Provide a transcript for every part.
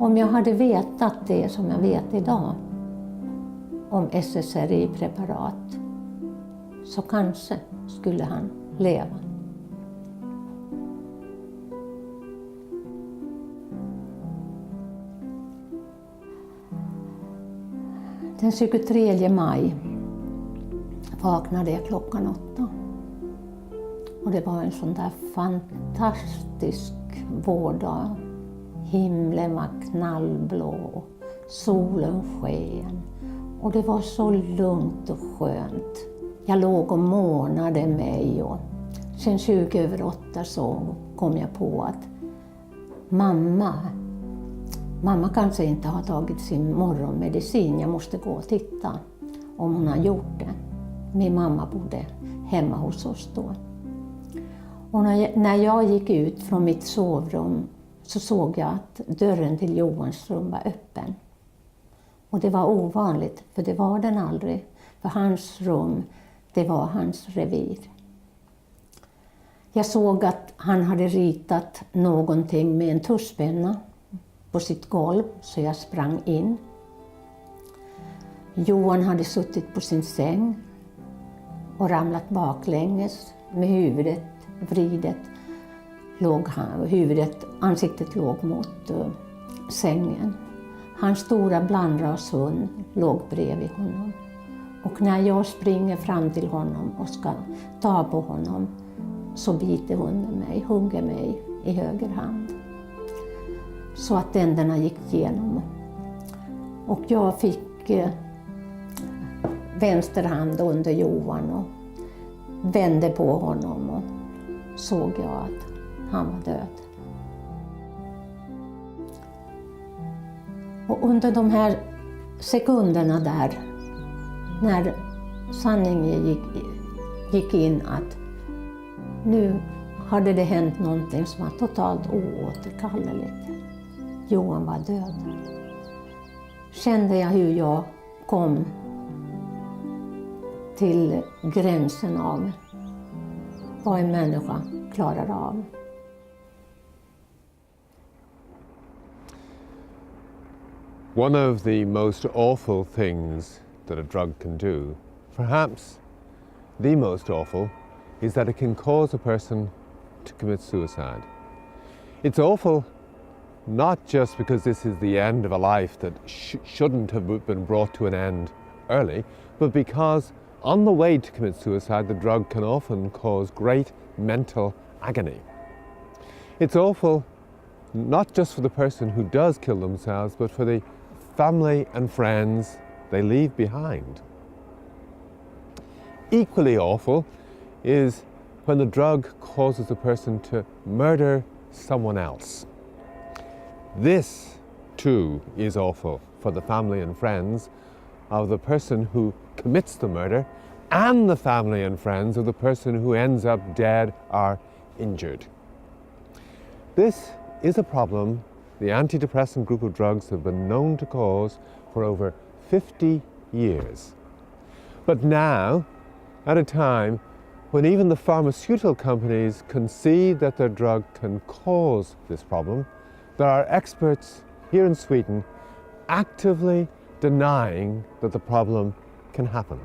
Om jag hade vetat det som jag vet idag om SSRI-preparat så kanske skulle han leva. Den 23 maj vaknade jag klockan 8. Och det var en sån där fantastisk vårdag. Himlen var knallblå och solen sken. Och det var så lugnt och skönt. Jag låg och månade mig och sen 7:20 så kom jag på att mamma kanske inte har tagit sin morgonmedicin. Jag måste gå och titta om hon har gjort det. Min mamma bodde hemma hos oss då. Och när jag gick ut från mitt sovrum så såg jag att dörren till Johans rum var öppen. Och det var ovanligt, för det var den aldrig. För hans rum, det var hans revir. Jag såg att han hade ritat någonting med en tuschpenna på sitt golv, så jag sprang in. Johan hade suttit på sin säng och ramlat baklänges med huvudet vridet. Ansiktet låg mot sängen. Hans stora blandrashund låg bredvid honom. Och när jag springer fram till honom och ska ta på honom så biter hunden mig, hugger mig i höger hand. Så att tänderna gick igenom. Och jag fick vänster hand under Johan och vände på honom och såg jag att han var död. Och under de här sekunderna där, när sanningen gick in att nu hade det hänt någonting som var totalt oåterkalleligt. Johan var död. Kände jag hur jag kom till gränsen av vad en människa klarar av. One of the most awful things that a drug can do, perhaps the most awful, is that it can cause a person to commit suicide. It's awful not just because this is the end of a life that shouldn't have been brought to an end early, but because on the way to commit suicide, the drug can often cause great mental agony. It's awful not just for the person who does kill themselves, but for the family and friends they leave behind. Equally awful is when the drug causes a person to murder someone else. This too is awful for the family and friends of the person who commits the murder and the family and friends of the person who ends up dead or injured. This is a problem the antidepressant group of drugs have been known to cause for over 50 years. But now, at a time when even the pharmaceutical companies concede that their drug can cause this problem, there are experts here in Sweden actively denying that the problem can happen.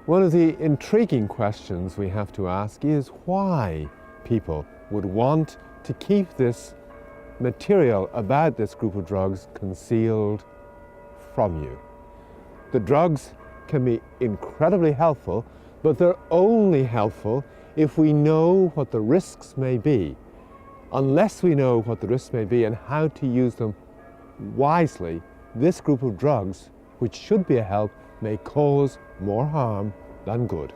One of the intriguing questions we have to ask is why people would want to keep this material about this group of drugs concealed from you. The drugs can be incredibly helpful, but they're only helpful if we know what the risks may be. Unless we know what the risks may be and how to use them wisely, this group of drugs, which should be a help, may cause more harm than good.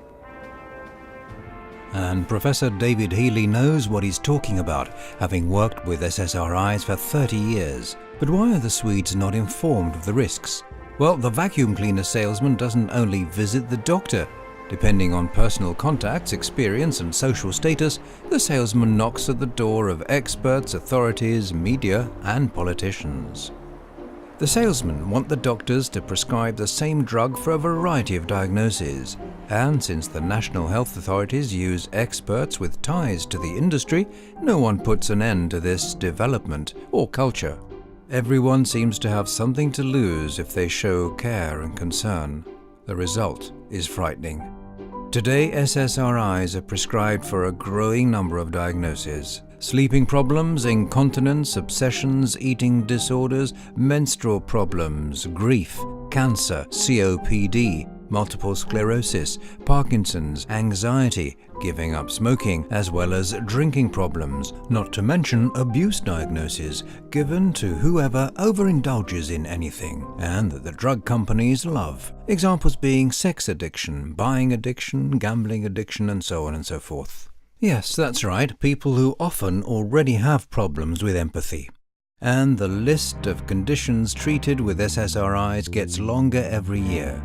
And Professor David Healy knows what he's talking about, having worked with SSRIs for 30 years. But why are the Swedes not informed of the risks? Well, the vacuum cleaner salesman doesn't only visit the doctor. Depending on personal contacts, experience and social status, the salesman knocks at the door of experts, authorities, media and politicians. The salesmen want the doctors to prescribe the same drug for a variety of diagnoses, and since the national health authorities use experts with ties to the industry, no one puts an end to this development or culture. Everyone seems to have something to lose if they show care and concern. The result is frightening. Today, SSRIs are prescribed for a growing number of diagnoses. Sleeping problems, incontinence, obsessions, eating disorders, menstrual problems, grief, cancer, COPD, multiple sclerosis, Parkinson's, anxiety, giving up smoking, as well as drinking problems, not to mention abuse diagnoses given to whoever overindulges in anything and that the drug companies love. Examples being sex addiction, buying addiction, gambling addiction, and so on and so forth. Yes, that's right, people who often already have problems with empathy. And the list of conditions treated with SSRIs gets longer every year.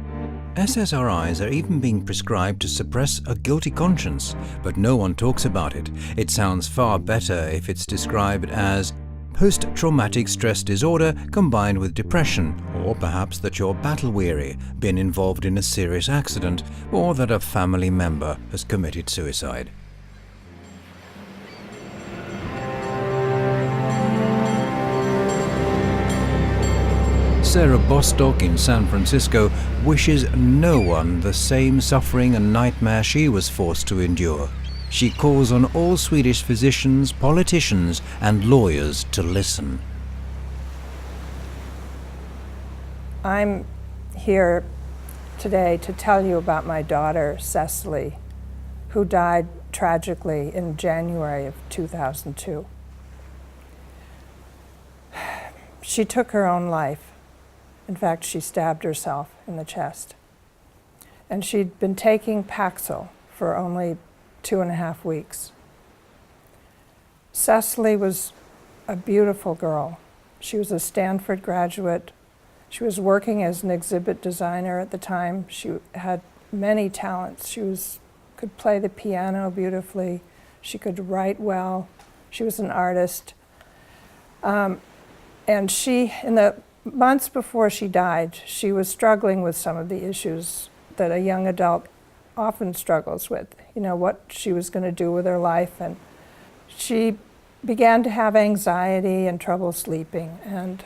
SSRIs are even being prescribed to suppress a guilty conscience, but no one talks about it. It sounds far better if it's described as post-traumatic stress disorder combined with depression, or perhaps that you're battle-weary, been involved in a serious accident, or that a family member has committed suicide. Sara Bostock in San Francisco wishes no one the same suffering and nightmare she was forced to endure. She calls on all Swedish physicians, politicians and lawyers to listen. I'm here today to tell you about my daughter, Cecily, who died tragically in January of 2002. She took her own life. In fact, she stabbed herself in the chest. And she'd been taking Paxil for only 2.5 weeks. Cecily was a beautiful girl. She was a Stanford graduate. She was working as an exhibit designer at the time. She had many talents. She could play the piano beautifully. She could write well. She was an artist. And she, in the months before she died, she was struggling with some of the issues that a young adult often struggles with, what she was going to do with her life. And she began to have anxiety and trouble sleeping, and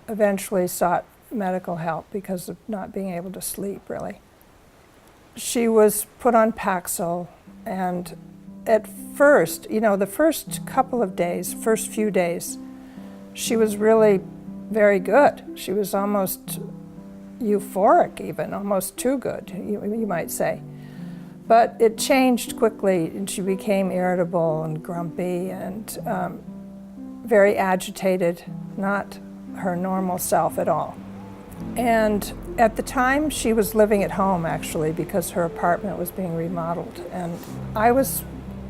eventually sought medical help because of not being able to sleep, really. She was put on Paxil, and at first, the first couple of days, first few days, she was really very good. She was almost euphoric even, almost too good, you might say. But it changed quickly, and she became irritable and grumpy and very agitated, not her normal self at all. And at the time, she was living at home, actually, because her apartment was being remodeled. And I was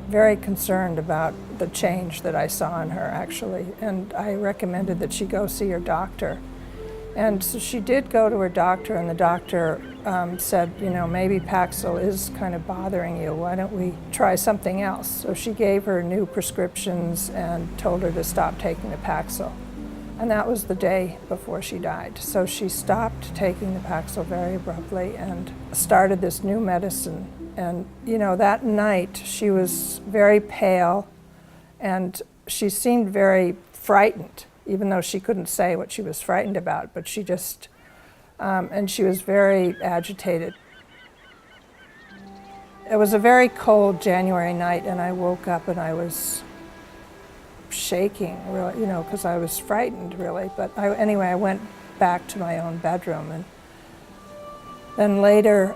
very concerned about the change that I saw in her, actually, and I recommended that she go see her doctor. And so she did go to her doctor, and the doctor said, maybe Paxil is kind of bothering you. Why don't we try something else? So she gave her new prescriptions and told her to stop taking the Paxil. And that was the day before she died. So she stopped taking the Paxil very abruptly and started this new medicine. And, that night she was very pale, and she seemed very frightened, even though she couldn't say what she was frightened about, but she just, and she was very agitated. It was a very cold January night, and I woke up and I was shaking, really, because I was frightened, really. But anyway, I went back to my own bedroom, and then later,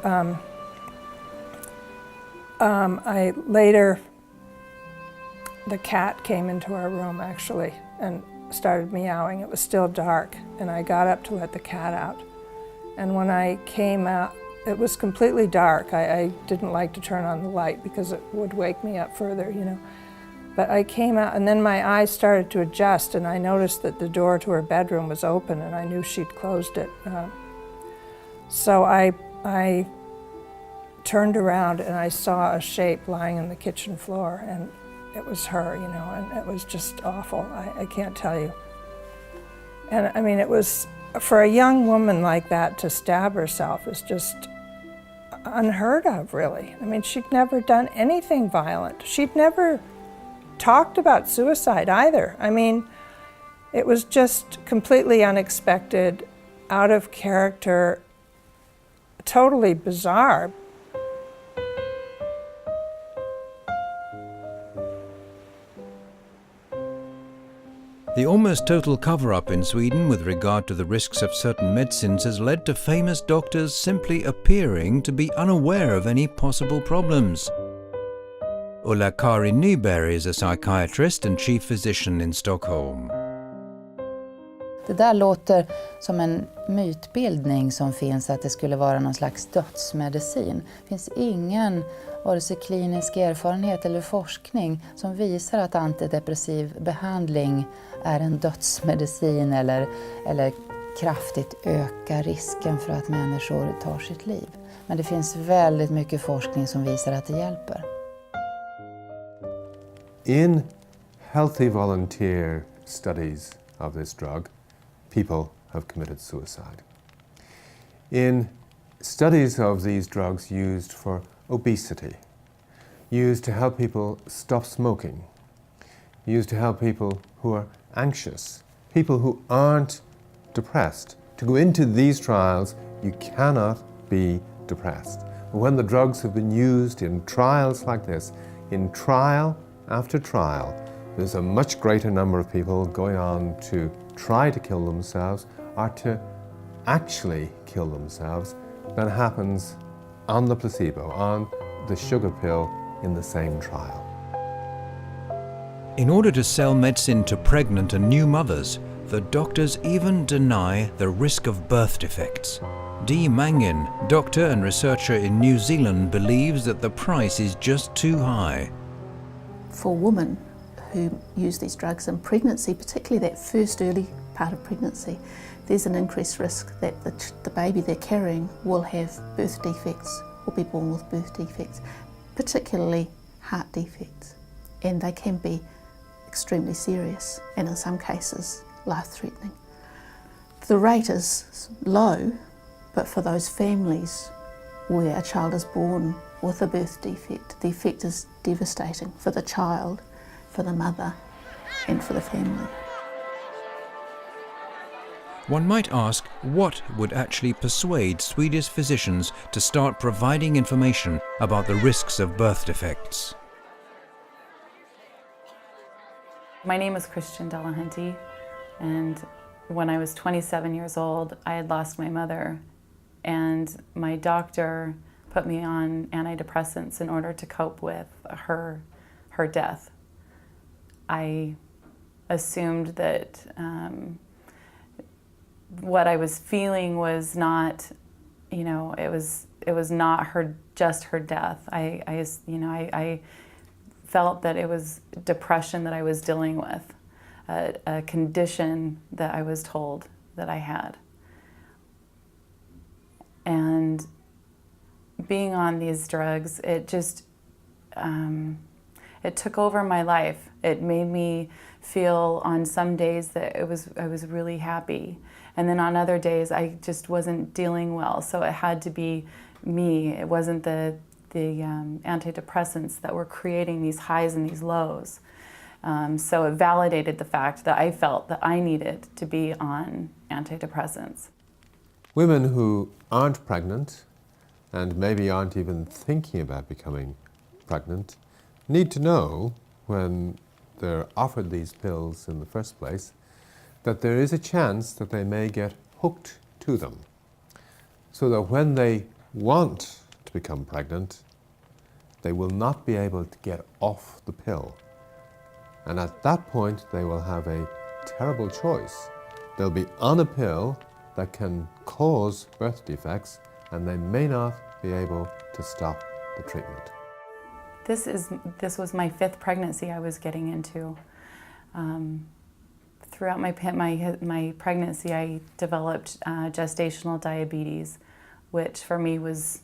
the cat came into our room, actually, and started meowing. It was still dark, and I got up to let the cat out. And when I came out, it was completely dark. I didn't like to turn on the light because it would wake me up further, But I came out, and then my eyes started to adjust, and I noticed that the door to her bedroom was open, and I knew she'd closed it. So I turned around, and I saw a shape lying on the kitchen floor, and it was her, and it was just awful. I can't tell you. And I mean, it was For a young woman like that to stab herself is just unheard of, really. I mean, she'd never done anything violent. She'd never talked about suicide either. I mean, it was just completely unexpected, out of character, totally bizarre. The almost total cover-up in Sweden with regard to the risks of certain medicines has led to famous doctors simply appearing to be unaware of any possible problems. Ulla-Karin Nyberg is a psychiatrist and chief physician in Stockholm. Det där låter som en mytbildning som finns, att det skulle vara någon slags dödsmedicin. Det finns ingen vare sig klinisk erfarenhet eller forskning som visar att antidepressiv behandling är en dödsmedicin eller kraftigt ökar risken för att människor tar sitt liv. Men det finns väldigt mycket forskning som visar att det hjälper. In healthy volunteer studies of this drug, people have committed suicide. In studies of these drugs used for obesity, used to help people stop smoking, used to help people who are anxious, people who aren't depressed. To go into these trials, you cannot be depressed. When the drugs have been used in trials like this, in trial after trial, there's a much greater number of people going on to try to kill themselves or to actually kill themselves than happens on the placebo, on the sugar pill in the same trial. In order to sell medicine to pregnant and new mothers, the doctors even deny the risk of birth defects. Dee Mangin, doctor and researcher in New Zealand, believes that the price is just too high. For women who use these drugs in pregnancy, particularly that first early part of pregnancy, there's an increased risk that the baby they're carrying will have birth defects, will be born with birth defects, particularly heart defects. And they can be extremely serious and in some cases life-threatening. The rate is low, but for those families where a child is born with a birth defect, the effect is devastating for the child, for the mother, and for the family. One might ask, what would actually persuade Swedish physicians to start providing information about the risks of birth defects? My name is Christian Delahunty, and when I was 27 years old, I had lost my mother, and my doctor put me on antidepressants in order to cope with her death. I assumed that what I was feeling was not, it was not just her death. I felt that it was depression that I was dealing with, a condition that I was told that I had. And being on these drugs, it just, it took over my life. It made me feel on some days that I was really happy. And then on other days, I just wasn't dealing well. So it had to be me. It wasn't the antidepressants that were creating these highs and these lows. So it validated the fact that I felt that I needed to be on antidepressants. Women who aren't pregnant and maybe aren't even thinking about becoming pregnant need to know, when they're offered these pills in the first place, that there is a chance that they may get hooked to them, so that when they want to become pregnant, they will not be able to get off the pill. And at that point, they will have a terrible choice. They'll be on a pill that can cause birth defects, and they may not be able to stop the treatment. This was my 5th pregnancy I was getting into. Throughout my pregnancy, I developed gestational diabetes, which for me was,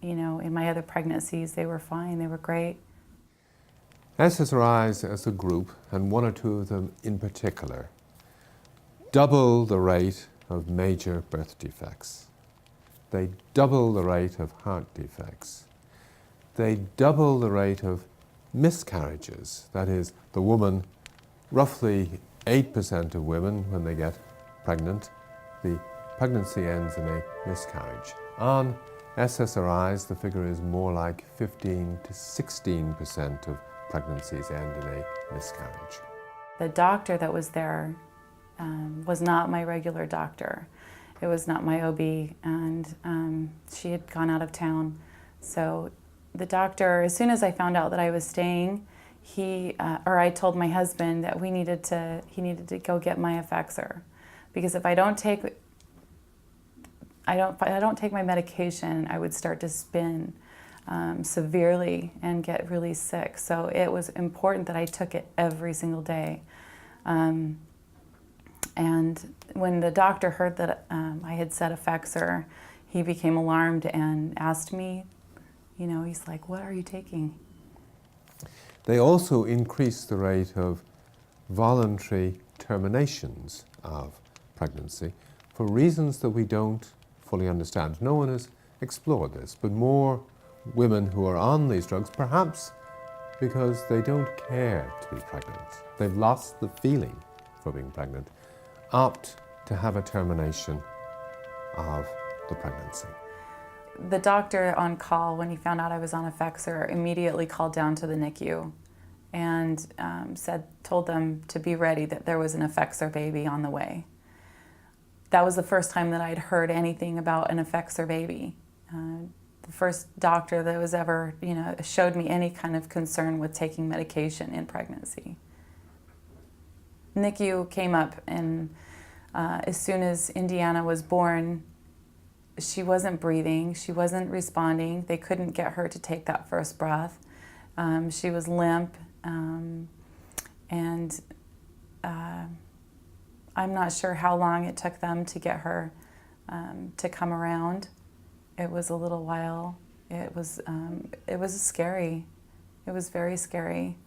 in my other pregnancies, they were fine, they were great. SSRIs as a group, and one or two of them in particular, double the rate of major birth defects. They double the rate of heart defects. They double the rate of miscarriages. That is, the woman, roughly 8% of women, when they get pregnant, the pregnancy ends in a miscarriage. On SSRIs, the figure is more like 15 to 16% of pregnancies end in a miscarriage. The doctor that was there was not my regular doctor. It was not my OB, and she had gone out of town. So the doctor, as soon as I found out that I was staying, I told my husband that he needed to go get my Effexor, because if I don't take my medication, I would start to spin severely and get really sick. So it was important that I took it every single day. And when the doctor heard that I had said Effexor, he became alarmed and asked me, he's like, "What are you taking?" They also increase the rate of voluntary terminations of pregnancy for reasons that we don't fully understand. No one has explored this, but more women who are on these drugs, perhaps because they don't care to be pregnant, they've lost the feeling for being pregnant, opt to have a termination of the pregnancy. The doctor on call, when he found out I was on Effexor, immediately called down to the NICU and told them to be ready, that there was an Effexor baby on the way. That was the first time that I'd heard anything about an Effexor baby. The first doctor that was ever, showed me any kind of concern with taking medication in pregnancy. NICU came up, and as soon as Indiana was born, she wasn't breathing, she wasn't responding. They couldn't get her to take that first breath. She was limp, and I'm not sure how long it took them to get her to come around. It was a little while. It was scary. It was very scary.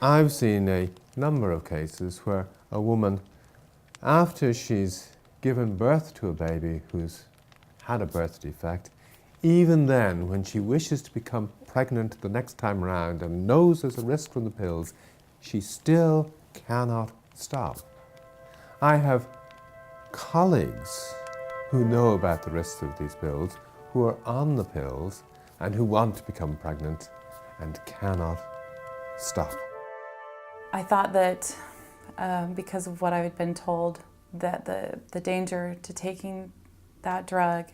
I've seen a number of cases where a woman, after she's given birth to a baby who's had a birth defect, even then, when she wishes to become pregnant the next time around and knows there's a risk from the pills, she still cannot stop. I have colleagues who know about the risks of these pills, who are on the pills and who want to become pregnant and cannot stop. I thought that because of what I had been told, that the danger to taking that drug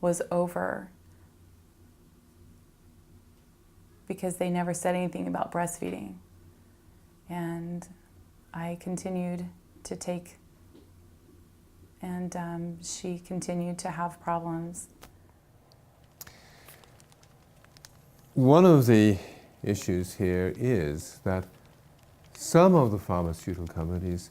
was over, because they never said anything about breastfeeding. And I continued to take, and she continued to have problems. One of the issues here is that some of the pharmaceutical companies,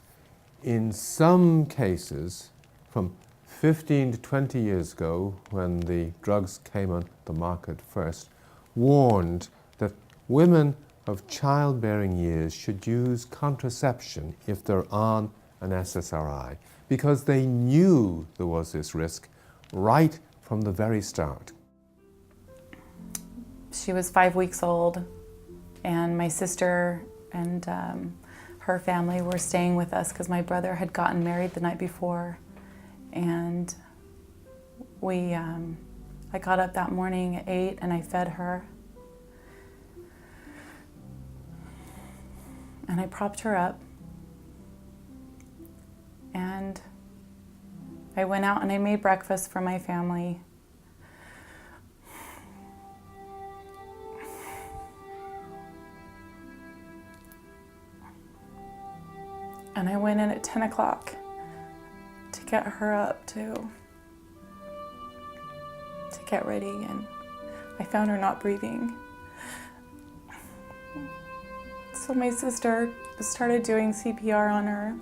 in some cases, from 15 to 20 years ago, when the drugs came on the market first, warned that women of childbearing years should use contraception if they're on an SSRI, because they knew there was this risk right from the very start. She was 5 weeks old, and my sister and her family were staying with us because my brother had gotten married the night before. And I got up that morning at 8 and I fed her. And I propped her up. And I went out and I made breakfast for my family. And I went in at 10 o'clock to get her up to get ready, and I found her not breathing. So my sister started doing CPR on her,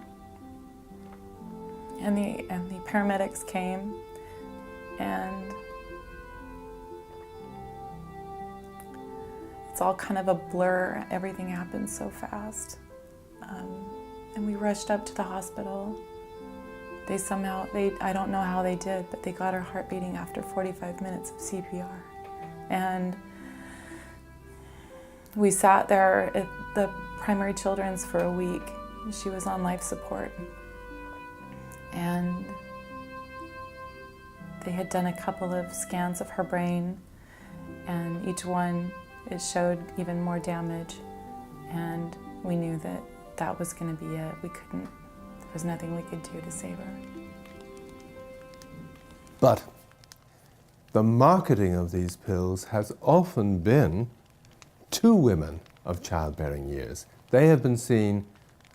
and the paramedics came, and it's all kind of a blur. Everything happened so fast. And we rushed up to the hospital. They somehow, I don't know how they did, but they got her heart beating after 45 minutes of CPR. And we sat there at the primary children's for a week. She was on life support. And they had done a couple of scans of her brain, and each one, it showed even more damage. And we knew that that was going to be it. There was nothing we could do to save her. But the marketing of these pills has often been to women of childbearing years. They have been seen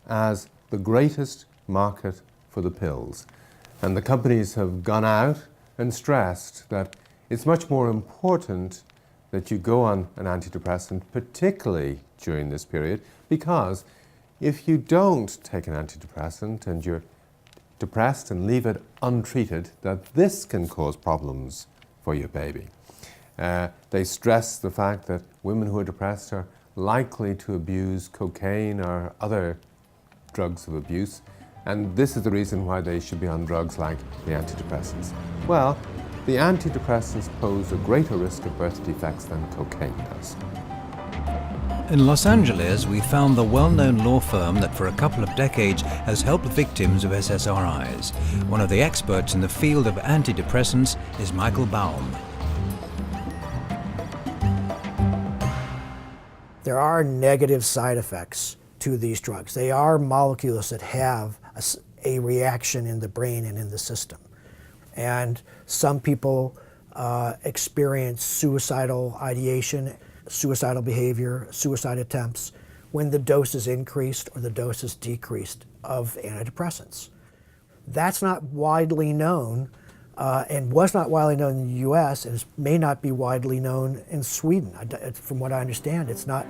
as the greatest market for the pills. And the companies have gone out and stressed that it's much more important that you go on an antidepressant, particularly during this period, because if you don't take an antidepressant and you're depressed and leave it untreated, that this can cause problems for your baby. They stress the fact that women who are depressed are likely to abuse cocaine or other drugs of abuse, and this is the reason why they should be on drugs like the antidepressants. Well, the antidepressants pose a greater risk of birth defects than cocaine does. In Los Angeles, we found the well-known law firm that for a couple of decades has helped victims of SSRIs. One of the experts in the field of antidepressants is Michael Baum. There are negative side effects to these drugs. They are molecules that have a reaction in the brain and in the system. And some people experience suicidal ideation, suicidal behavior, suicide attempts when the dose is increased or the dose is decreased of antidepressants. That's not widely known and was not widely known in the US and may not be widely known in Sweden. From what I understand, it's not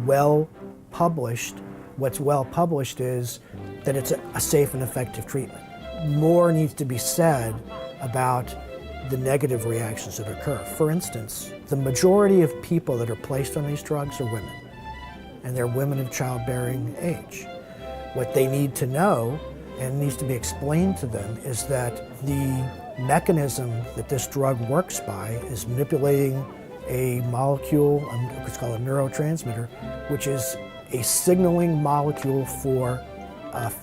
well published. What's well published is that it's a safe and effective treatment. More needs to be said about the negative reactions that occur. For instance, the majority of people that are placed on these drugs are women, and they're women of childbearing age. What they need to know, and needs to be explained to them, is that the mechanism that this drug works by is manipulating a molecule, what's called a neurotransmitter, which is a signaling molecule for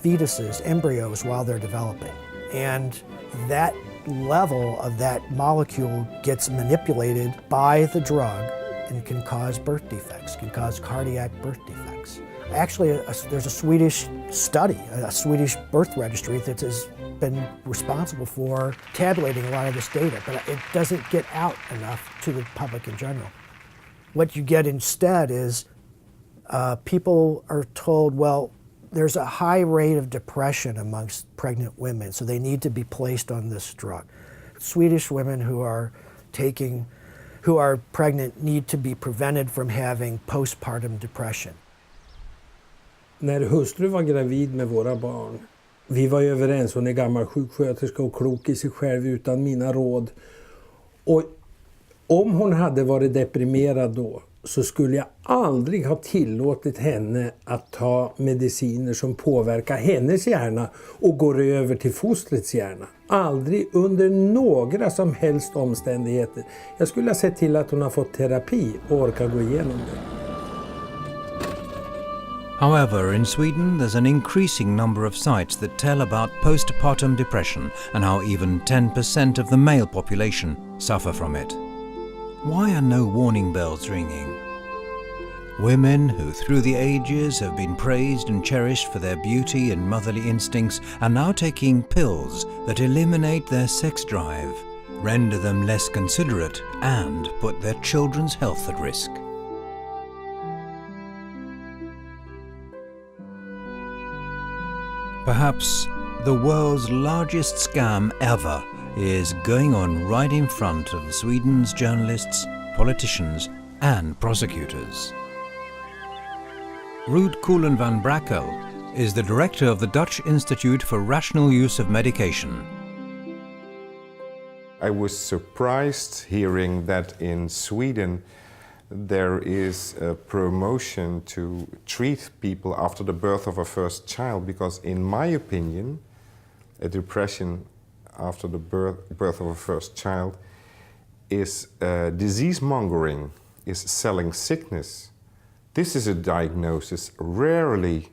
fetuses, embryos, while they're developing. And that level of that molecule gets manipulated by the drug and can cause birth defects, can cause cardiac birth defects. Actually, there's a Swedish study, a Swedish birth registry that has been responsible for tabulating a lot of this data, but it doesn't get out enough to the public in general. What you get instead is people are told, well, there's a high rate of depression amongst pregnant women, so they need to be placed on this drug. Swedish women who are pregnant need to be prevented from having postpartum depression. När hustru var gravid med våra barn, vi var överens, hon är gammal sjuksköterska och klok i sig själv utan mina råd. Och om hon hade varit deprimerad då, så skulle jag aldrig ha tillåtit henne att ta mediciner som påverkar hennes hjärna och går över till fostrets hjärna. Aldrig under några som helst omständigheter. Jag skulle ha sett till att hon har fått terapi och orkar gå igenom det. However, in Sweden, there's an increasing number of sites that tell about postpartum depression and how even 10% of the male population suffer from it. Why are no warning bells ringing? Women who through the ages have been praised and cherished for their beauty and motherly instincts are now taking pills that eliminate their sex drive, render them less considerate, and put their children's health at risk. Perhaps the world's largest scam ever is going on right in front of Sweden's journalists, politicians, and prosecutors. Ruud Koelen van Brakel is the director of the Dutch Institute for Rational Use of Medication. I was surprised hearing that in Sweden there is a promotion to treat people after the birth of a first child, because in my opinion a depression after the birth of a first child is disease mongering, is selling sickness. This is a diagnosis rarely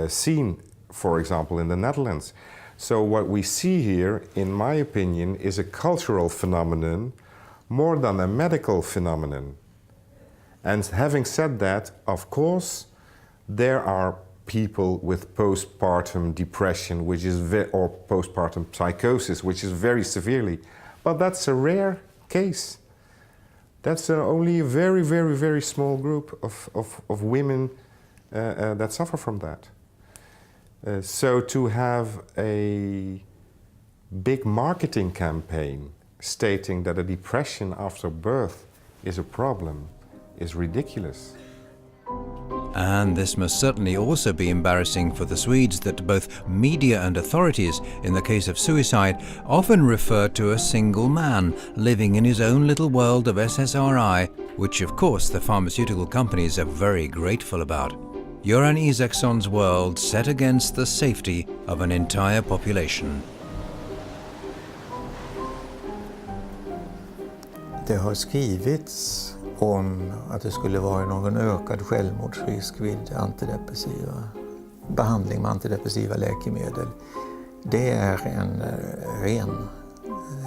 seen, for example, in the Netherlands. So what we see here, in my opinion, is a cultural phenomenon more than a medical phenomenon. And having said that, of course, there are people with postpartum depression, which is or postpartum psychosis, which is very severely, but that's a rare case. That's only a very, very, very small group of women that suffer from that. So to have a big marketing campaign stating that a depression after birth is a problem is ridiculous. And this must certainly also be embarrassing for the Swedes that both media and authorities, in the case of suicide, often refer to a single man living in his own little world of SSRI, which of course the pharmaceutical companies are very grateful about. Göran Isaksson's world set against the safety of an entire population. Det har skrivits om att det skulle vara någon ökad självmordsrisk vid behandling med antidepressiva läkemedel. Det är en ren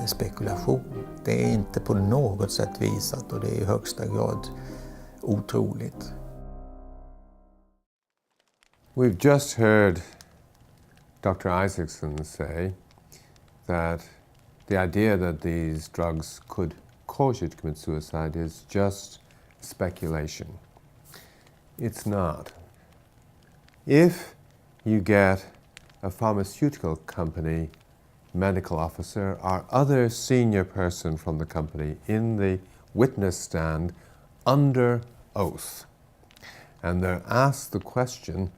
spekulation. Det är inte på något sätt visat och det är i högsta grad otroligt. We've just heard Dr. Isaksson say that the idea that these drugs could cause you to commit suicide is just speculation. It's not. If you get a pharmaceutical company medical officer or other senior person from the company in the witness stand under oath, and they're asked the question,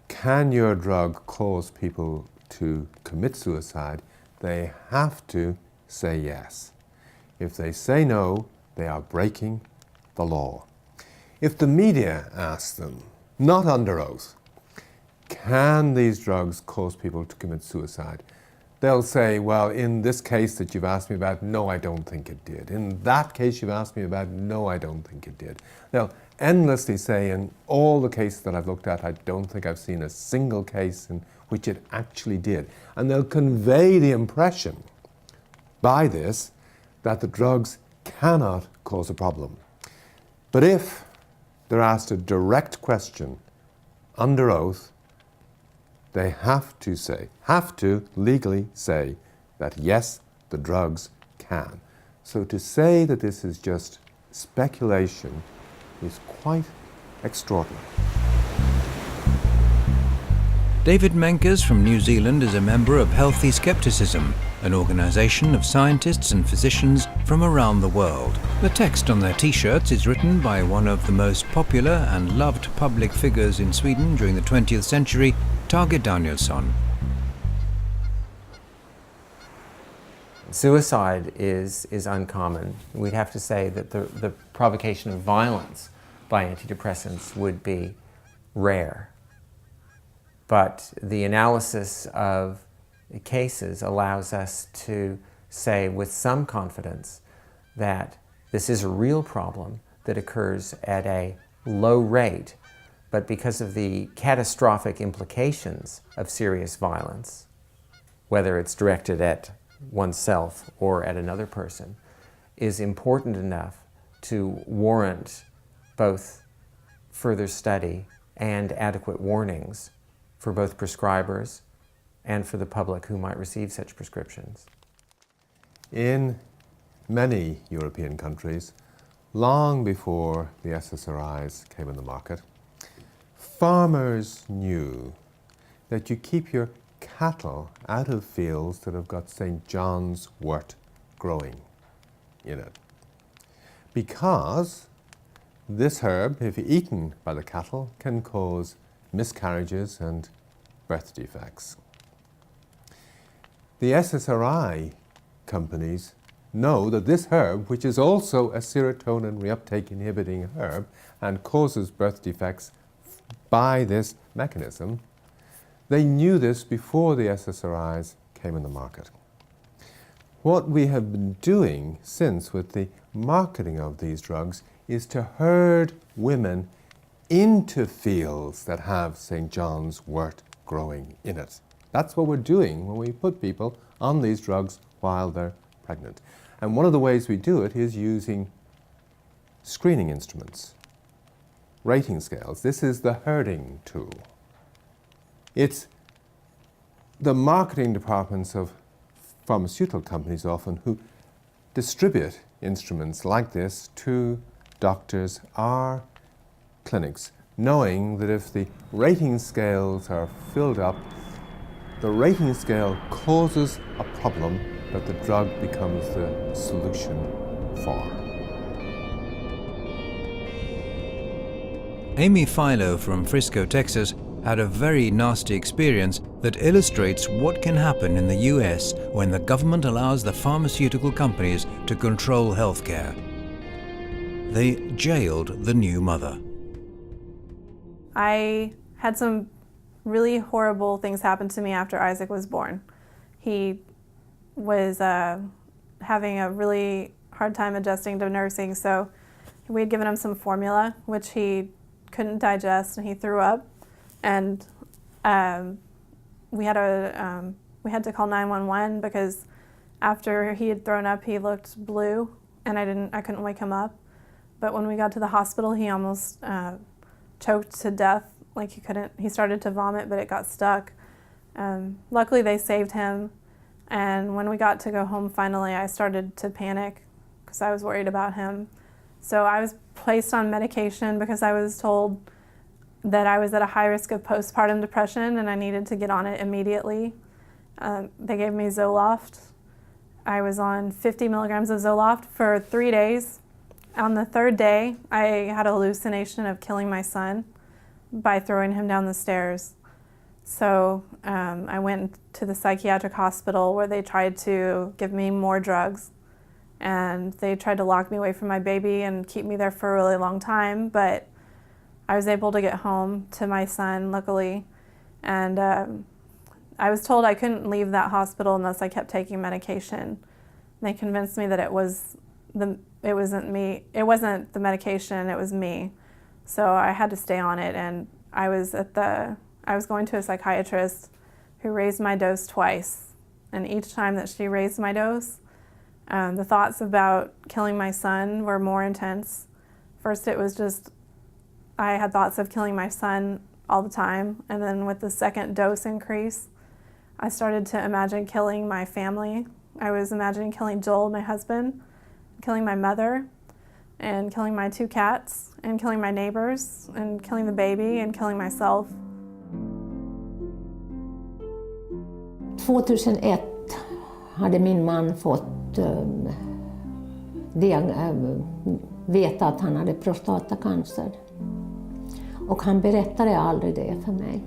can your drug cause people to commit suicide? They have to say yes. If they say no, they are breaking the law. If the media asks them, not under oath, can these drugs cause people to commit suicide? They'll say, well, in this case that you've asked me about, no, I don't think it did. In that case you've asked me about, no, I don't think it did. They'll endlessly say, in all the cases that I've looked at, I don't think I've seen a single case in which it actually did. And they'll convey the impression by this that the drugs cannot cause a problem. But if they're asked a direct question under oath, they have to legally say that yes, the drugs can. So to say that this is just speculation is quite extraordinary. David Menkes from New Zealand is a member of Healthy Skepticism, an organisation of scientists and physicians from around the world. The text on their t-shirts is written by one of the most popular and loved public figures in Sweden during the 20th century, Tage Danielsson. Suicide is uncommon. We'd have to say that the provocation of violence by antidepressants would be rare. But the analysis of cases allows us to say with some confidence that this is a real problem that occurs at a low rate, but because of the catastrophic implications of serious violence, whether it's directed at oneself or at another person, is important enough to warrant both further study and adequate warnings for both prescribers and for the public who might receive such prescriptions. In many European countries, long before the SSRIs came on the market, farmers knew that you keep your cattle out of fields that have got St. John's wort growing in it. Because this herb, if eaten by the cattle, can cause miscarriages and birth defects. The SSRI companies know that this herb, which is also a serotonin reuptake inhibiting herb and causes birth defects by this mechanism, They knew this before the SSRIs came in the market. What we have been doing since with the marketing of these drugs is to herd women into fields that have St. John's wort growing in it. That's what we're doing when we put people on these drugs while they're pregnant. And one of the ways we do it is using screening instruments, rating scales. This is the herding tool. It's the marketing departments of pharmaceutical companies often who distribute instruments like this to doctors or clinics, knowing that if the rating scales are filled up, the rating scale causes a problem that the drug becomes the solution for. Amy Philo from Frisco, Texas, had a very nasty experience that illustrates what can happen in the US when the government allows the pharmaceutical companies to control healthcare. They jailed the new mother. I had some really horrible things happen to me after Isaac was born. He was having a really hard time adjusting to nursing, so we had given him some formula, which he couldn't digest, and he threw up. And we had to call 911 because after he had thrown up, he looked blue, and I couldn't wake him up. But when we got to the hospital, he almost choked to death. Like he started to vomit, but it got stuck. Luckily, they saved him. And when we got to go home finally, I started to panic because I was worried about him. So I was placed on medication because I was told that I was at a high risk of postpartum depression and I needed to get on it immediately. They gave me Zoloft. I was on 50 milligrams of Zoloft for 3 days. On the third day, I had a hallucination of killing my son by throwing him down the stairs. So I went to the psychiatric hospital where they tried to give me more drugs, and they tried to lock me away from my baby and keep me there for a really long time, but I was able to get home to my son, luckily, and I was told I couldn't leave that hospital unless I kept taking medication. They convinced me that it wasn't me. It wasn't the medication, it was me. So I had to stay on it, and I was going to a psychiatrist who raised my dose twice, and each time that she raised my dose, the thoughts about killing my son were more intense. First, it was just I had thoughts of killing my son all the time, and then with the second dose increase, I started to imagine killing my family. I was imagining killing Joel, my husband, killing my mother, and killing my 2 cats, and killing my neighbors, and killing the baby, and killing myself. 2001 hade min man fått veta att han hade prostatacancer. Och han berättade aldrig det för mig.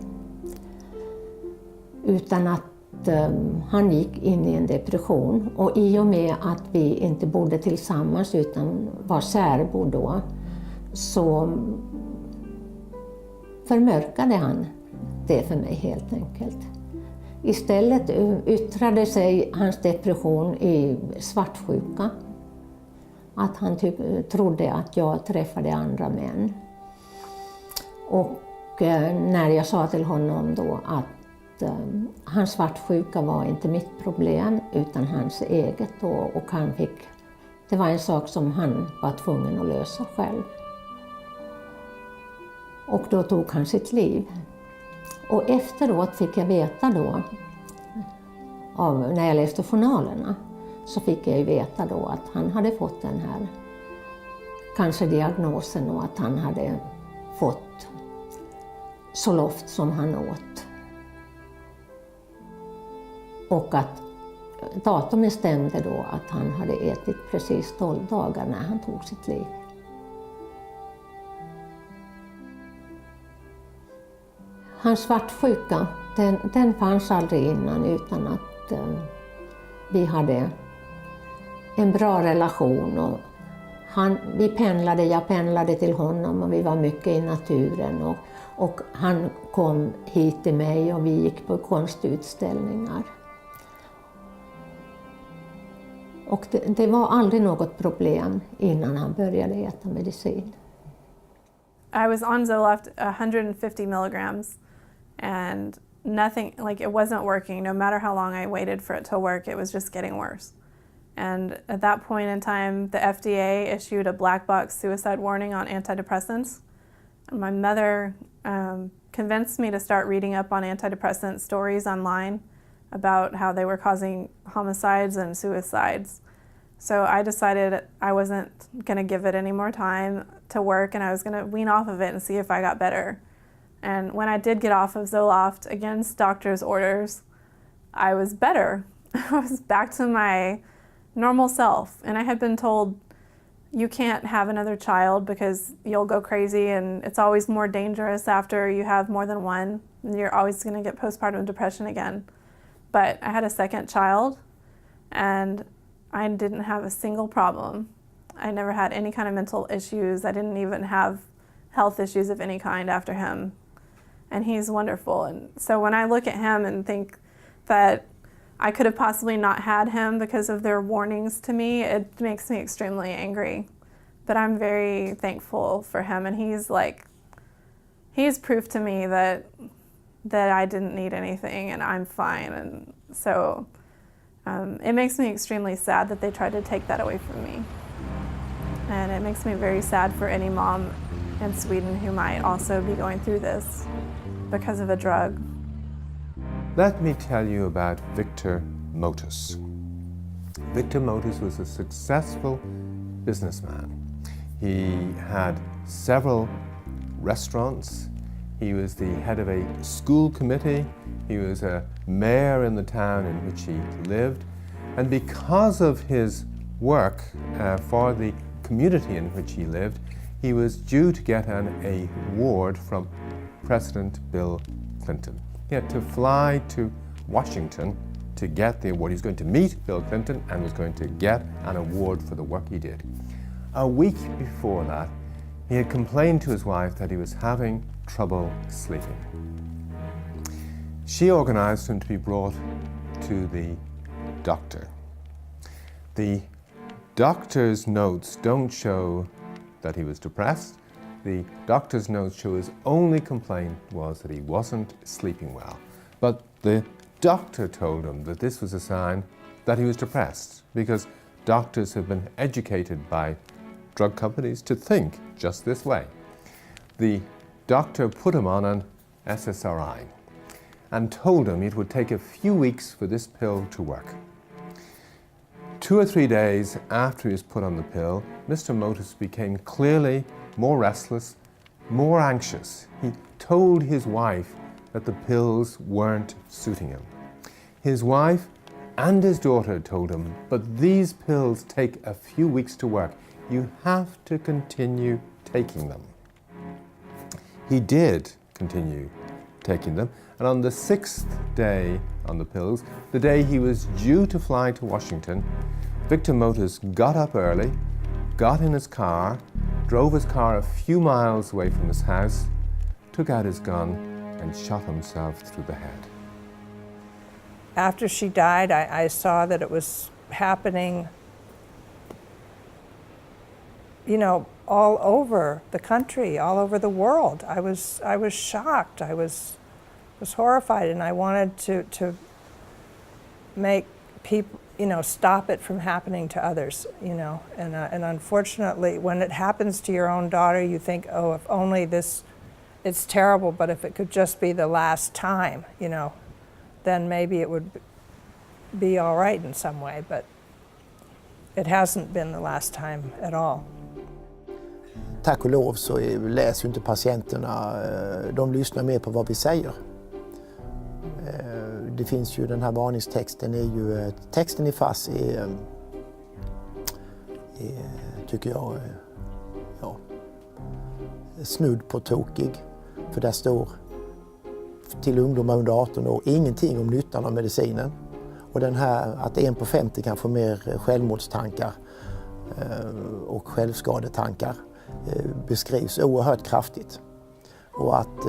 Utan att han gick in i en depression. Och i och med att vi inte bodde tillsammans utan var särbo då, så förmörkade han det för mig helt enkelt. Istället yttrade sig hans depression i svartsjuka. Att han trodde att jag träffade andra män. Och när jag sa till honom då att hans svartsjuka var inte mitt problem utan hans eget då, och det var en sak som han var tvungen att lösa själv. Och då tog han sitt liv. Och efteråt fick jag veta då, när jag läste journalerna, så fick jag ju veta då att han hade fått den här cancerdiagnosen och att han hade fått Zoloft som han åt. Och att datumet stämde då att han hade ätit precis 12 dagar när han tog sitt liv. Hans svartsjuka, den fanns aldrig innan utan att vi hade en bra relation och jag pendlade till honom och vi var mycket i naturen och han kom hit till mig och vi gick på konstutställningar. Och det var aldrig något problem innan han började äta medicin. I was on Zoloft 150 milligrams and nothing, like it wasn't working. No matter how long I waited for it to work, it was just getting worse. And at that point in time, the FDA issued a black box suicide warning on antidepressants. And my mother convinced me to start reading up on antidepressant stories online about how they were causing homicides and suicides. So I decided I wasn't going to give it any more time to work and I was going to wean off of it and see if I got better. And when I did get off of Zoloft, against doctor's orders, I was better. I was back to my normal self. And I had been told, you can't have another child because you'll go crazy and it's always more dangerous after you have more than one. And you're always going to get postpartum depression again. But I had a second child and I didn't have a single problem. I never had any kind of mental issues. I didn't even have health issues of any kind after him. And he's wonderful. And so when I look at him and think that I could have possibly not had him because of their warnings to me, it makes me extremely angry. But I'm very thankful for him, and he's proof to me that I didn't need anything and I'm fine. And so it makes me extremely sad that they tried to take that away from me. And it makes me very sad for any mom in Sweden who might also be going through this because of a drug. Let me tell you about Victor Motus. Victor Motus was a successful businessman. He had several restaurants. He was the head of a school committee. He was a mayor in the town in which he lived. And because of his work for the community in which he lived, he was due to get an award from President Bill Clinton. He had to fly to Washington to get the award. He was going to meet Bill Clinton and was going to get an award for the work he did. A week before that, he had complained to his wife that he was having trouble sleeping. She organized him to be brought to the doctor. The doctor's notes don't show that he was depressed. The doctor's notes show his only complaint was that he wasn't sleeping well. But the doctor told him that this was a sign that he was depressed, because doctors have been educated by drug companies to think just this way. The doctor put him on an SSRI and told him it would take a few weeks for this pill to work. 2 or 3 days after he was put on the pill, Mr. Motus became clearly more restless, more anxious. He told his wife that the pills weren't suiting him. His wife and his daughter told him, but these pills take a few weeks to work. You have to continue taking them. He did continue taking them, and on the 6th day on the pills, the day he was due to fly to Washington, Victor Motus got up early, got in his car, drove his car a few miles away from his house, took out his gun and shot himself through the head. After she died, I saw that it was happening, you know, all over the country, all over the world. I was shocked. I was horrified, and I wanted to make people, you know, stop it from happening to others, you know. And unfortunately, when it happens to your own daughter, you think, oh, if only this, it's terrible, but if it could just be the last time, you know, then maybe it would be all right in some way, but it hasn't been the last time at all. Tack och lov så läser ju inte patienterna, de lyssnar mer på vad vi säger. Det finns ju den här varningstexten, är ju, texten i FASS är tycker jag, ja, snudd på tokig. För där står till ungdomar under 18 år ingenting om nyttan av medicinen. Och den här att 1 på 50 kan få mer självmordstankar. och självskadetankar beskrivs oerhört kraftigt. Och att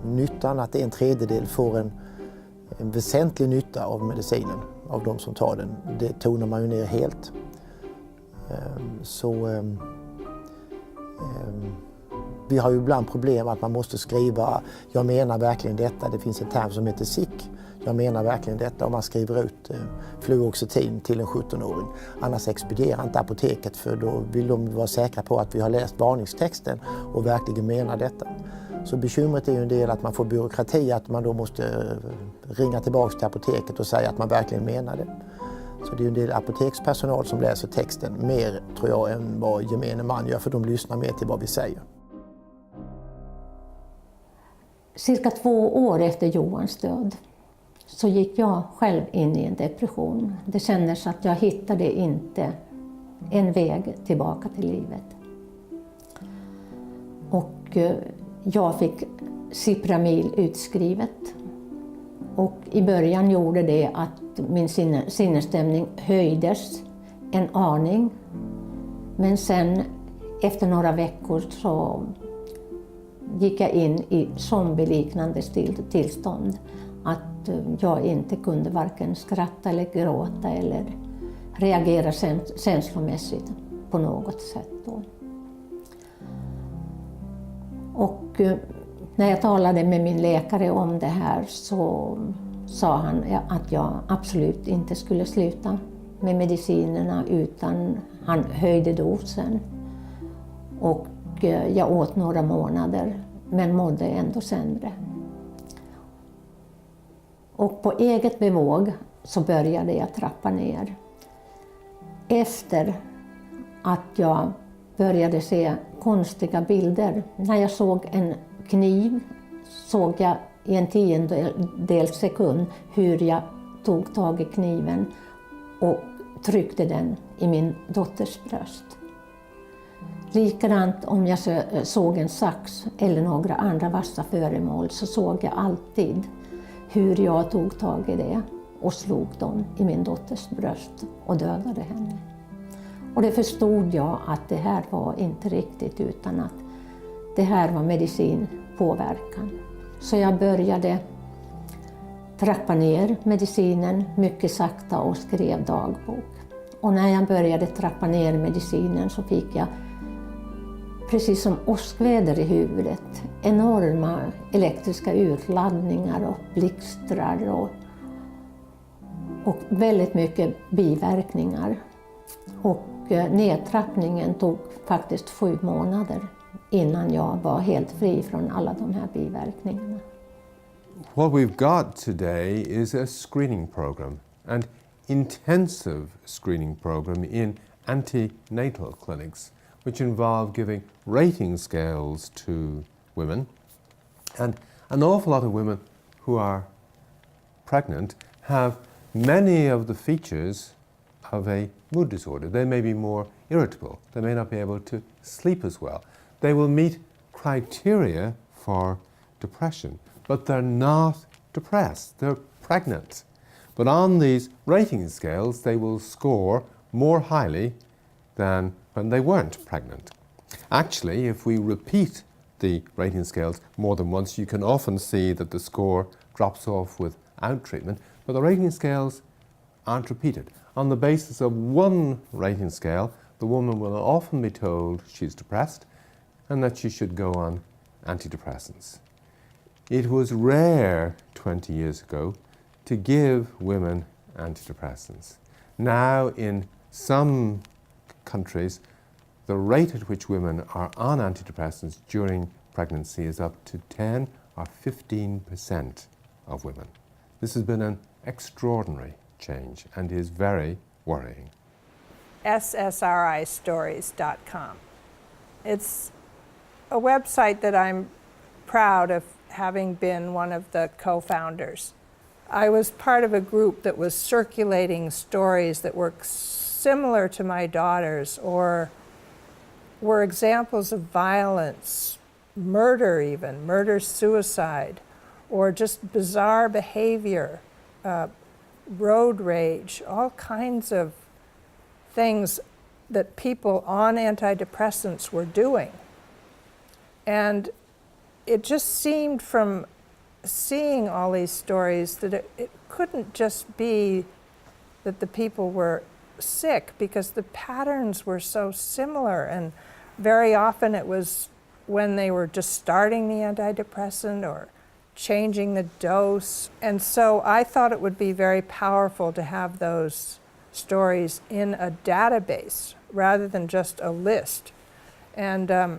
nyttan, att 1/3 får en väsentlig nytta av medicinen, av de som tar den, det tonar man ju ner helt. Vi har ju ibland problem att man måste skriva jag menar verkligen detta. Det finns en term som heter sick. Jag menar verkligen detta om man skriver ut fluoxetin till en 17-åring. Annars expedierar inte apoteket för då vill de vara säkra på att vi har läst varningstexten och verkligen menar detta. Så bekymret är ju en del att man får byråkrati, att man då måste ringa tillbaka till apoteket och säga att man verkligen menar det. Så det är en del apotekspersonal som läser texten mer, tror jag, än vad gemene man gör, för de lyssnar mer till vad vi säger. Cirka 2 år efter Johans död så gick jag själv in i en depression. Det kändes att jag hittade inte en väg tillbaka till livet. Och jag fick Cipramil utskrivet. Och i början gjorde det att min sinnesstämning höjdes en aning. Men sen efter några veckor så gick jag in i zombieliknande tillstånd. Att jag inte kunde varken skratta eller gråta eller reagera känslomässigt på något sätt. Då. Och när jag talade med min läkare om det här så sa han att jag absolut inte skulle sluta med medicinerna utan han höjde dosen. Och jag åt några månader men mådde ändå sämre. Och på eget bevåg så började jag trappa ner. Efter att jag började se konstiga bilder. När jag såg en kniv såg jag i en 10-del sekund hur jag tog tag i kniven och tryckte den i min dotters bröst. Likadant om jag såg en sax eller några andra vassa föremål så såg jag alltid hur jag tog tag i det och slog dem i min dotters bröst och dödade henne. Och det förstod jag att det här var inte riktigt utan att det här var medicinpåverkan. Så jag började trappa ner medicinen mycket sakta och skrev dagbok. Och när jag började trappa ner medicinen så fick jag precis som åskväder i huvudet. Enorma elektriska urladdningar och blixtrar och väldigt mycket biverkningar. Och nedtrappningen tog faktiskt 7 månader innan jag var helt fri från alla de här biverkningarna. What we've got today is a screening program, an intensive screening program in antenatal clinics, which involve giving rating scales to women. And an awful lot of women who are pregnant have many of the features of a mood disorder. They may be more irritable. They may not be able to sleep as well. They will meet criteria for depression, but they're not depressed. They're pregnant. But on these rating scales, they will score more highly than when they weren't pregnant. Actually, if we repeat the rating scales more than once, you can often see that the score drops off without treatment, but the rating scales aren't repeated. On the basis of one rating scale, the woman will often be told she's depressed and that she should go on antidepressants. It was rare 20 years ago to give women antidepressants. Now, in some countries, the rate at which women are on antidepressants during pregnancy is up to 10 or 15% of women. This has been an extraordinary change and is very worrying. ssristories.com. It's a website that I'm proud of having been one of the co-founders. I was part of a group that was circulating stories that were similar to my daughter's or were examples of violence, murder even, murder-suicide, or just bizarre behavior, road rage, all kinds of things that people on antidepressants were doing. And it just seemed from seeing all these stories that it couldn't just be that the people were sick, because the patterns were so similar, and very often it was when they were just starting the antidepressant or changing the dose. And so I thought it would be very powerful to have those stories in a database rather than just a list. And a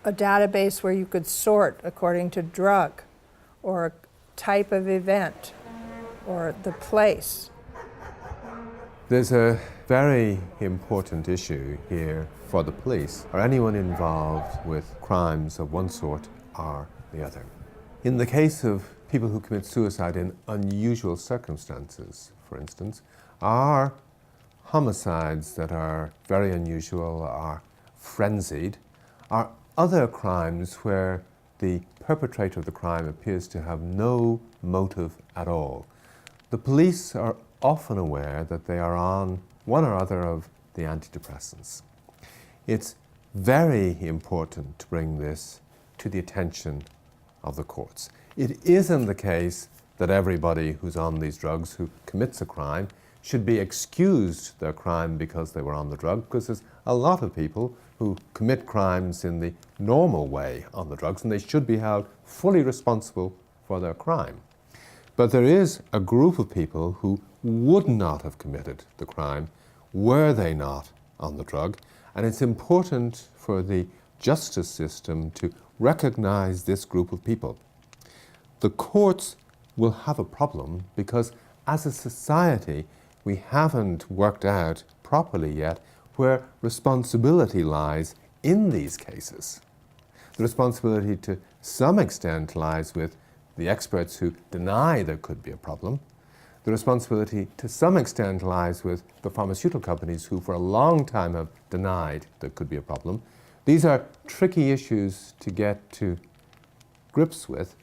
database where you could sort according to drug or type of event or the place. There's a very important issue here for the police or anyone involved with crimes of one sort or the other. In the case of people who commit suicide in unusual circumstances, for instance, or homicides that are very unusual or frenzied, or other crimes where the perpetrator of the crime appears to have no motive at all, the police are often aware that they are on one or other of the antidepressants. It's very important to bring this to the attention of the courts. It isn't the case that everybody who's on these drugs who commits a crime should be excused their crime because they were on the drug, because there's a lot of people who commit crimes in the normal way on the drugs, and they should be held fully responsible for their crime. But there is a group of people who would not have committed the crime were they not on the drug, and it's important for the justice system to recognize this group of people. The courts will have a problem because as a society we haven't worked out properly yet where responsibility lies in these cases. The responsibility to some extent lies with the experts who deny there could be a problem. The responsibility to some extent lies with the pharmaceutical companies who for a long time have denied there could be a problem. These are tricky issues to get to grips with,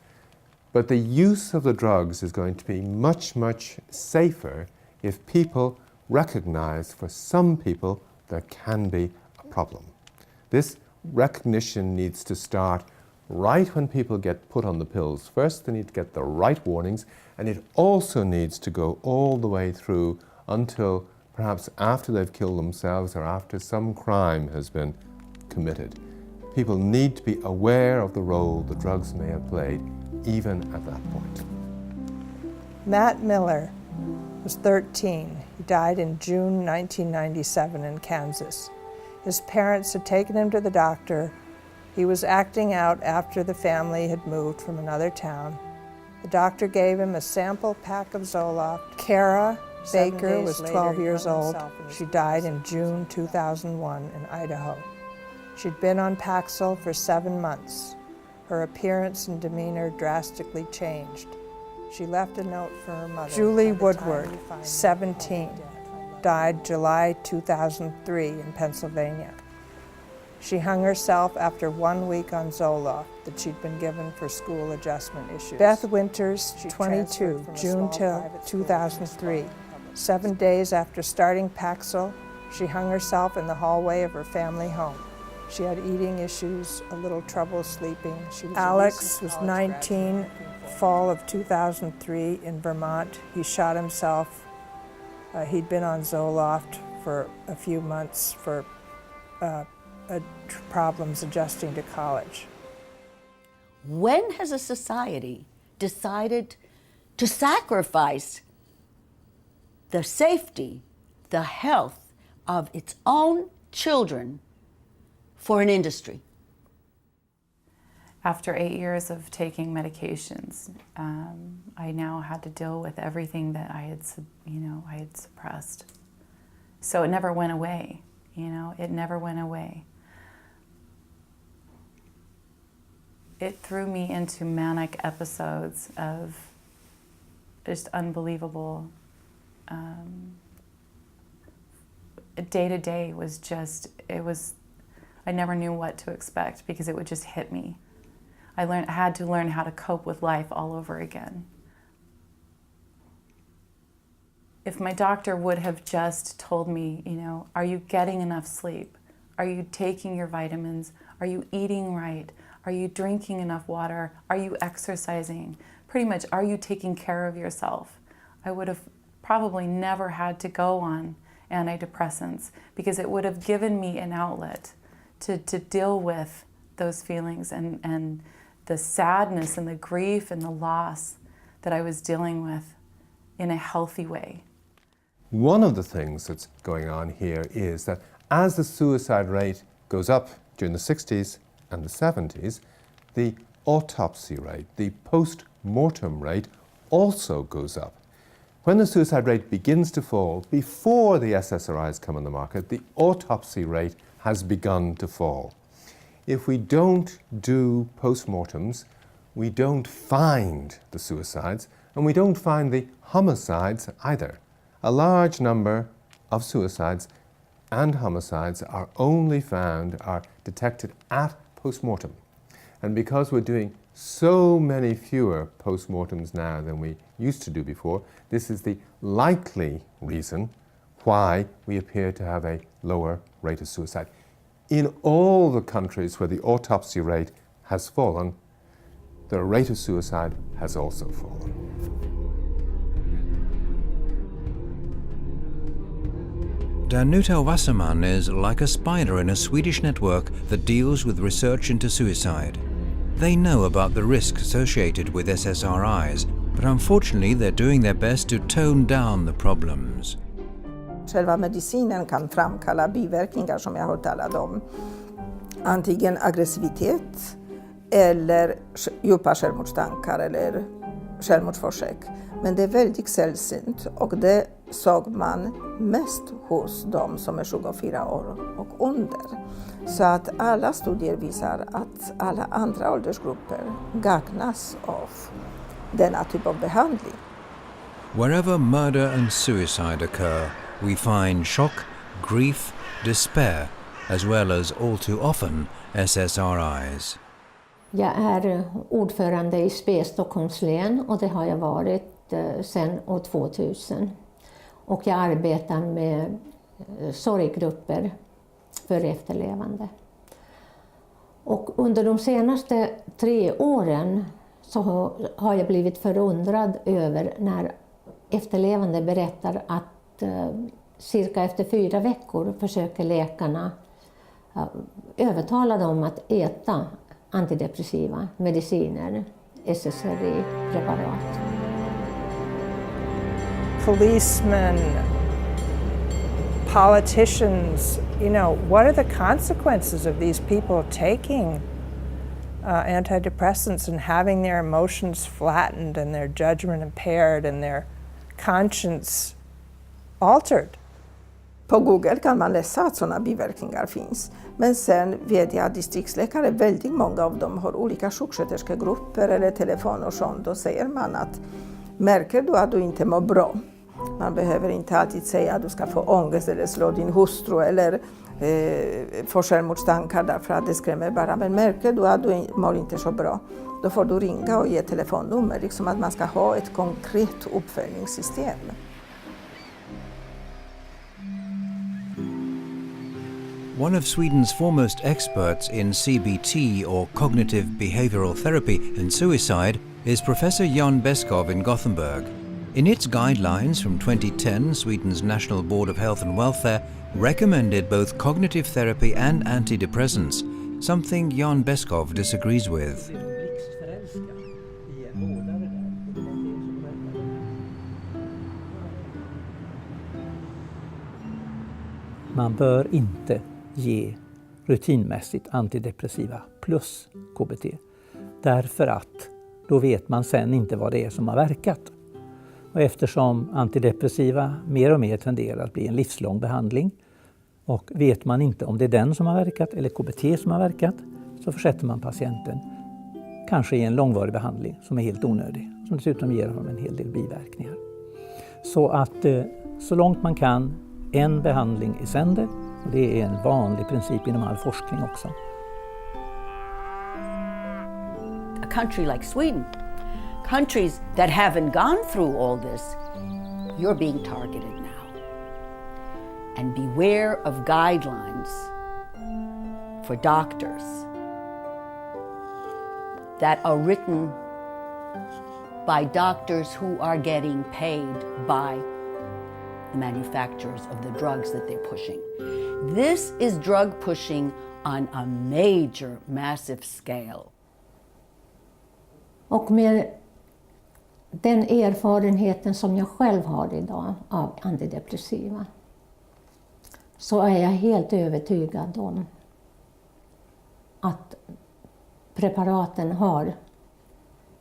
but the use of the drugs is going to be much, much safer if people recognize for some people there can be a problem. This recognition needs to start right when people get put on the pills. First, they need to get the right warnings, and it also needs to go all the way through until perhaps after they've killed themselves or after some crime has been committed. People need to be aware of the role the drugs may have played, even at that point. Matt Miller was 13. He died in June 1997 in Kansas. His parents had taken him to the doctor. He was acting out after the family had moved from another town. The doctor gave him a sample pack of Zoloft. Kara Baker was 12 years old. She died in June 2001 in Idaho. She'd been on Paxil for 7 months. Her appearance and demeanor drastically changed. She left a note for her mother. Julie Woodward, 17, died July 2003 in Pennsylvania. She hung herself after 1 week on Zoloft that she'd been given for school adjustment issues. Beth Winters, 22, June 2003. 7 days after starting Paxil, she hung herself in the hallway of her family home. She had eating issues, a little trouble sleeping. Alex was 19, fall of 2003 in Vermont. He shot himself. He'd been on Zoloft for a few months for problems adjusting to college. When has a society decided to sacrifice the safety, the health of its own children for an industry? After 8 years of taking medications, I now had to deal with everything that I had suppressed. So it never went away. It never went away. It threw me into manic episodes of just unbelievable. Day to day was just, I never knew what to expect because it would just hit me. I had to learn how to cope with life all over again. if my doctor would have just told me, you know, are you getting enough sleep? Are you taking your vitamins? Are you eating right? Are you drinking enough water? Are you exercising? Pretty much, are you taking care of yourself? I would have probably never had to go on antidepressants because it would have given me an outlet to deal with those feelings and the sadness and the grief and the loss that I was dealing with in a healthy way. One of the things that's going on here is that as the suicide rate goes up during the 60s and the 70s, the autopsy rate, the post-mortem rate, also goes up. When the suicide rate begins to fall, before the SSRIs come on the market, the autopsy rate has begun to fall. If we don't do post-mortems, we don't find the suicides, and we don't find the homicides either. A large number of suicides and homicides are only found, are detected at post-mortem. And because we're doing so many fewer post-mortems now than we used to do before, this is the likely reason why we appear to have a lower rate of suicide. In all the countries where the autopsy rate has fallen, the rate of suicide has also fallen. Danuta Wasserman is like a spider in a Swedish network that deals with research into suicide. They know about the risks associated with SSRIs, but unfortunately they're doing their best to tone down the problems. Själva medicinen kan framkalla biverkningar som jag har talat om. Antingen aggressivitet eller djupa självmordstankar eller självmordsförsök. Men det är väldigt sällsynt och det såg man mest hos de som är 24 år och under. Så att alla studier visar att alla andra åldersgrupper gagnas av denna typ av behandling. Wherever murder and suicide occur, we find shock, grief, despair, as well as all too often SSRIs. Jag är ordförande i SPE Stockholms län och det har jag varit sedan år 2000. Och jag arbetar med sorggrupper för efterlevande. Och under de senaste 3 åren så har jag blivit förundrad över när efterlevande berättar att cirka efter 4 veckor försöker läkarna övertala dem att äta antidepressiva mediciner, SSRI-preparat. Policemen, politicians, you know, what are the consequences of these people taking antidepressants and having their emotions flattened and their judgment impaired and their conscience altered? På Google kan man läsa att sådana biverkningar finns. Men sen vet jag att distriktsläkare, väldigt många av dem har olika sjuksköterskegrupper eller telefon och sånt. Då säger man att märker du att du inte mår bra? Man behöver inte alltid säga att du ska få ångest eller slå din hustru eller få självmordstankar därför att det skrämmer bara. Men märker du att du mår inte så bra, då får du ringa och ge telefonnummer. Liksom att man ska ha ett konkret uppföljningssystem. One of Sweden's foremost experts in CBT, or cognitive behavioral therapy, and suicide is Professor Jan Beskov in Gothenburg. In its guidelines from 2010, Sweden's National Board of Health and Welfare recommended both cognitive therapy and antidepressants, something Jan Beskov disagrees with. Man bör inte ge rutinmässigt antidepressiva plus KBT. Därför att då vet man sen inte vad det är som har verkat. Och eftersom antidepressiva mer och mer tenderar att bli en livslång behandling och vet man inte om det är den som har verkat eller KBT som har verkat, så försätter man patienten kanske i en långvarig behandling som är helt onödig, som dessutom ger honom en hel del biverkningar. Så att så långt man kan, en behandling i sänder, och det är en vanlig princip inom all forskning också. A country like Sweden, countries that haven't gone through all this, you're being targeted now. And beware of guidelines for doctors that are written by doctors who are getting paid by the manufacturers of the drugs that they're pushing. This is drug pushing on a major, massive scale. Och med den erfarenheten som jag själv har idag av antidepressiva så är jag helt övertygad om att preparaten har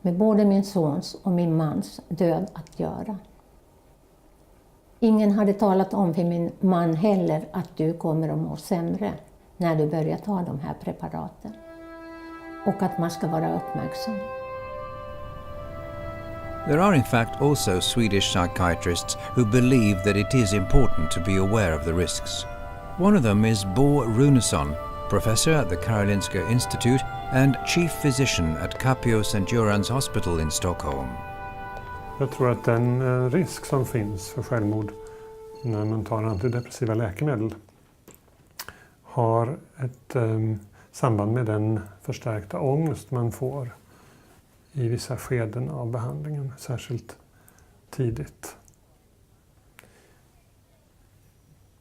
med både min sons och min mans död att göra. Ingen hade talat om för min man heller att du kommer att må sämre när du börjar ta de här preparaten. Och att man ska vara uppmärksam. There are in fact also Swedish psychiatrists who believe that it is important to be aware of the risks. One of them is Bo Runesson, professor at the Karolinska Institute and chief physician at Capio St. Göran's Hospital in Stockholm. Jag tror att den risk som finns för självmord när man tar antidepressiva läkemedel har ett samband med den förstärkta ångest man får i vissa skeden av behandlingen, särskilt tidigt.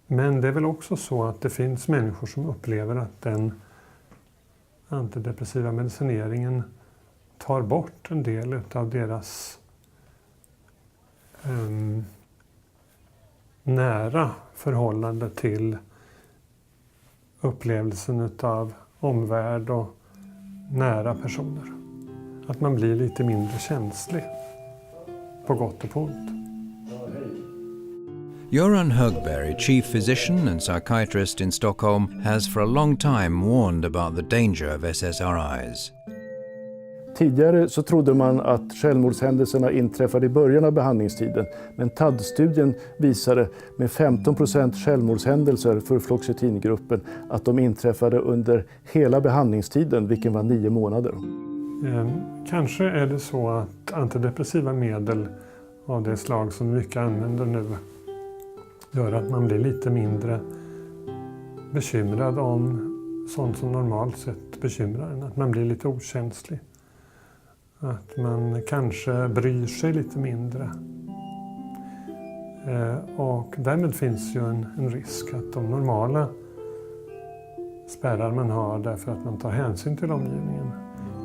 Men det är väl också så att det finns människor som upplever att den antidepressiva medicineringen tar bort en del av deras nära förhållande till upplevelsen av omvärld och nära personer. Att man blir lite mindre känslig, på gott och på ont. Göran Högberg, chief physician and psychiatrist in Stockholm, has for a long time warned about the danger of SSRIs. Tidigare så trodde man att självmordshändelserna inträffade i början av behandlingstiden, men TAD-studien visade med 15% självmordshändelser för fluoxetingruppen att de inträffade under hela behandlingstiden, vilken var 9 månader. Kanske är det så att antidepressiva medel av det slag som vi mycket använder nu gör att man blir lite mindre bekymrad om sånt som normalt sett bekymrar en. Att man blir lite okänslig. Att man kanske bryr sig lite mindre. Och därmed finns ju en risk att de normala spärrar man har därför att man tar hänsyn till omgivningen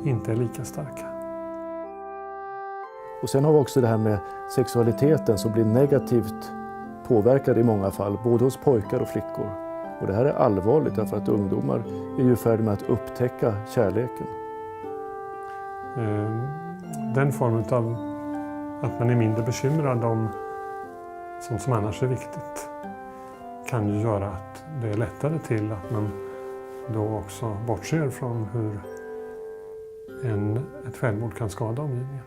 inte är lika starka. Och sen har vi också det här med sexualiteten som blir negativt påverkad i många fall, både hos pojkar och flickor. Och det här är allvarligt därför att ungdomar är ju färdiga med att upptäcka kärleken. Den formen av att man är mindre bekymrad om sånt som annars är viktigt kan ju göra att det är lättare till att man då också bortser från hur ett självmord kan skada omgivningen.